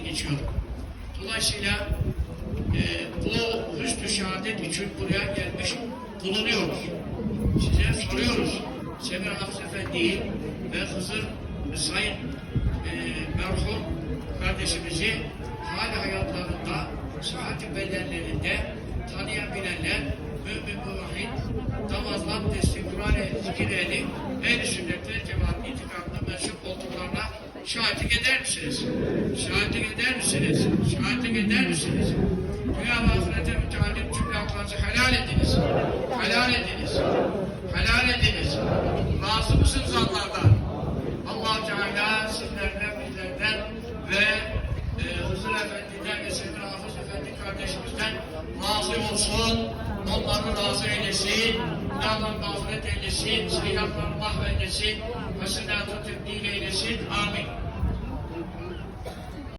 geçiyor. Dolayısıyla bu hüsnü şehadet için buraya gelmiş bulunuyoruz. Size soruyoruz. Semir Hafız Efendi'yi ve Hızır Sayın merhum kardeşimizi hali hayatlarında, sıhhat-i bedenlerinde tanıyabilenler, mümin muvahhid, namazla, abdesti, Kur'an-ı zikir ehli, ehl-i sünnet ve cemaat itikadına mensup olduklarına şahitlik eder misiniz? Şahitlik eder misiniz? Şahitlik eder misiniz? Dünya ve ahirete müteallim cümle haklarınızı helal ediniz. Helal ediniz. Helal ediniz. Razı mısınız Allah'tan? Allah Teala sizlerden, bizlerden ve Hızır Efendi'den ve Semir Hafız Efendi kardeşimizden razı olsun. Onları razı eylesin. Günahlarını mağfiret eylesin. Sayılarını mahveylesin. Hasenatı tebdil eylesin. Amin.